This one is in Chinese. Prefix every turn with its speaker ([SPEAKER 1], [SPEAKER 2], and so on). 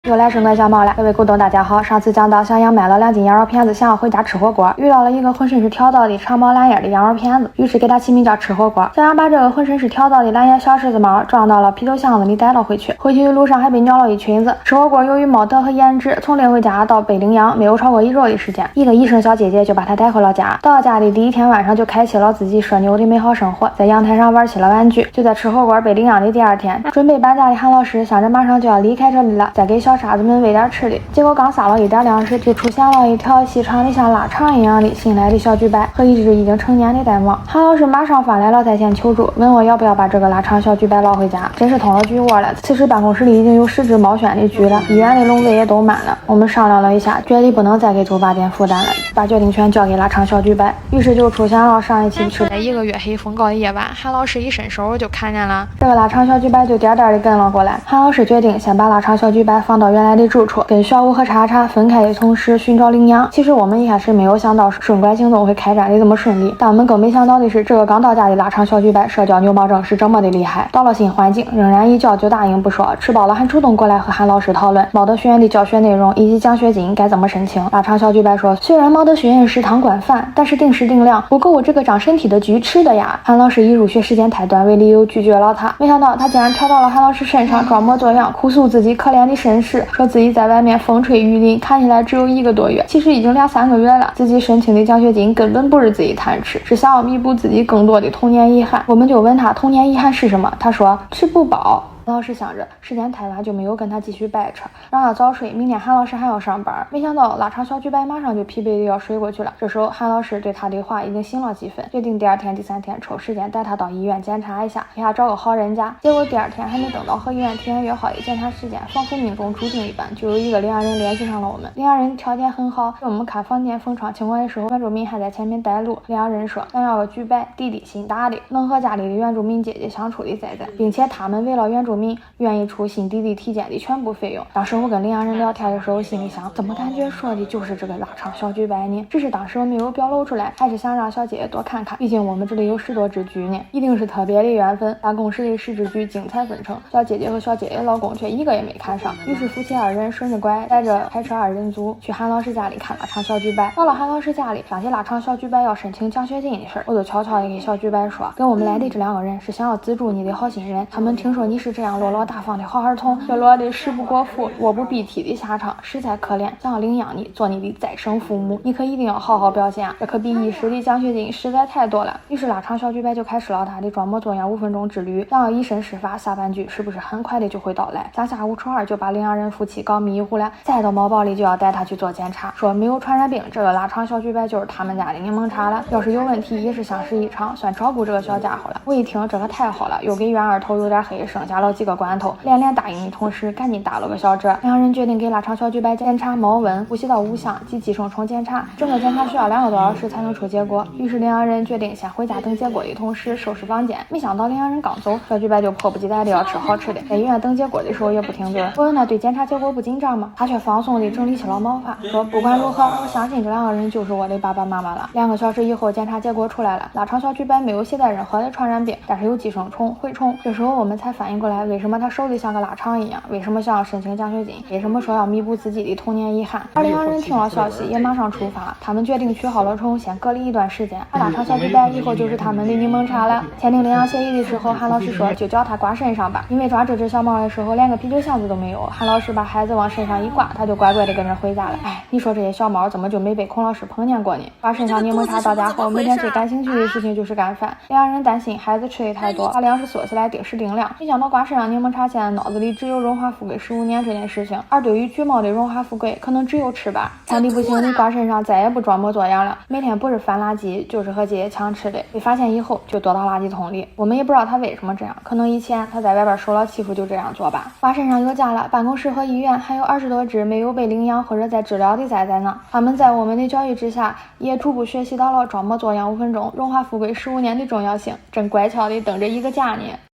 [SPEAKER 1] 又来生怪小猫了，各位股东大家好。上次讲到小杨买了2斤羊肉片子，想要回家吃火锅，遇到了一个浑身是条道的长毛蓝眼的羊肉片子，于是给他起名叫吃火锅。小杨把这个浑身是条道的蓝眼小狮子猫装到了皮头箱子里带了回去，回去的路上还被咬了一裙子。吃火锅由于猫德和颜值，从领回家到被领养没有超过1周的时间，一个医生小姐姐就把他带回了家。到了家里第一天晚上就开启了自己社牛的美好生活，在阳台上玩起了玩具。就在吃火锅被领养的第2天，准备搬家的韩老师想着马上就要离开这里了，再给小傻子们喂点吃的，结果刚撒了一点粮食，就出现了一条细长的像腊肠一样的新来的小橘白和一只已经成年的玳瑁。韩老师马上发来了在线求助，问我要不要把这个腊肠小橘白捞回家，真是通了菊窝了。此时办公室里已经有10只猫眩的局了，医院的笼位也都满了。我们商量了一下，决定不能再给猪八戒负担了，把决定权交给腊肠小橘白。于是就出现了上一期是在1个月黑风高的夜晚，韩老师一伸手就看见了这个腊肠小橘白，就颠颠的跟了过来。韩老师决定先把腊肠小橘白放到原来的住处，跟小五和叉叉分开的同时寻找领养。其实我们一开始没有想到顺拐行动会开展的这么顺利，但我们更没想到的是，这个刚到家的腊肠小橘白社交牛毛症是这么的厉害。到了新环境，仍然一叫就答应不说，吃饱了还主动过来和韩老师讨论猫德学院的教学内容以及奖学金该怎么申请。腊肠小橘白说，虽然猫德学院食堂管饭，但是定时定量不够我这个长身体的局吃的呀。韩老师以入学时间太短为理由拒绝了他，没想到他竟然跳到了韩老师身上装模作样，哭诉自己可怜的身世，说自己在外面风吹雨淋，看起来只有1个多月，其实已经2-3个月了。自己申请的奖学金根本不是自己贪吃，是想要弥补自己更多的童年遗憾。我们就问他童年遗憾是什么，他说吃不饱。老师想着时间太晚，就没有跟他继续掰扯，让他早睡，明天韩老师还要上班。没想到腊肠小橘白马上就疲惫的要睡过去了。这时候韩老师对他的话已经醒了几分，决定第2天第3天抽时间带他到医院检查一下，给他找个好人家。结果第2天还没等到和医院提前约好的检查时间，仿佛命中注定一般，就有一个领养人联系上了我们。领养人条件很好，给我们看房间封窗情况的时候，原住民还在前面带路。领养人说想要个橘白弟弟心大的，能和家里的原住民姐姐相处的在在，并且他们为了原住民愿意出新弟弟体检的全部费用。当时我跟领养人聊天的时候，心里想，怎么感觉说的就是这个腊肠小橘白呢？只是当时我没有表露出来，还是想让小姐姐多看看，毕竟我们这里有10多只橘呢，一定是特别的缘分。办公室里10只橘精彩纷呈，小姐姐和小姐姐老公却一个也没看上。于是夫妻2人顺着拐，带着开车2人组去韩老师家里看腊肠小橘白。到了韩老师家里，想起腊肠小橘白要申请奖学金的事，我就悄悄的给小橘白说，跟我们来的这2个人是想要资助你的好心人，他们听说你是这样落落大方的好儿童，却落得食不果腹卧不蔽体的下场，实在可怜，想要领养你做你的再生父母，你可一定要好好表现啊，这可比一时的奖学金实在太多了。于是腊肠小橘白就开始了他的装模作样5分钟之旅，想要以身试法，下半句是不是很快的就会到来。下午初2就把领养人夫妻搞迷糊了，再到猫包里就要带他去做检查，说没有传染病，这个腊肠小橘白就是他们家的柠檬茶了，要是有问题也是相识一场，算照顾这个小家伙了。我一听这个太好了，又给冤儿头有点黑，剩下了几个关头，连答应的同时赶紧打了个小折。两人决定给腊肠小橘白检查猫瘟、呼吸道5项及寄生虫检查，整个检查需要2个多小时才能出结果。于是两人决定先回家等结果的同时收拾房间。没想到两人刚走，小橘白就迫不及待的要吃好吃的，在医院等结果的时候也不停顿。我问他对检查结果不紧张吗？他却放松地整理起了毛发，说不管如何，我相信这2个人就是我的爸爸妈妈了。2个小时以后，检查结果出来了，腊肠小橘白没有携带任何的传染病，但是有寄生虫、蛔虫。这时候我们才反应过来，为什么他手里像个腊肠一样，为什么想要申请奖学金，为什么说要弥补自己的童年遗憾。而2人听了消息也马上出发，他们决定取好了虫，先隔离一段时间。而腊肠小橘白以后就是他们的柠檬茶了。签订领养协议的时候，韩老师说就叫他挂身上吧，因为抓这只小猫的时候连个啤酒箱子都没有。韩老师把孩子往身上一挂，他就乖乖的跟着回家了。哎，你说这些小猫怎么就没被孔老师碰见过呢？挂身上柠檬茶到家后，每天最感兴趣的事情就是干饭。2人担心孩子吃的太多，把粮食锁起来，定时定量。没想到挂身上柠檬茶现在脑子里只有荣华富贵15年这件事情，而对于橘猫的荣华富贵可能只有吃吧。看的不行，你挂身上再也不装模作样了，每天不是翻垃圾就是和姐姐抢吃的。被发现以后就躲到垃圾桶里，我们也不知道他为什么这样，可能以前他在外边受了欺负就这样做吧。挂身上有家了，办公室和医院还有20多只没有被领养或者在治疗的崽崽呢，他们在我们的教育之下也逐步学习到了装模作样5分钟、荣华富贵15年的重要性，正乖巧地等着一个家呢。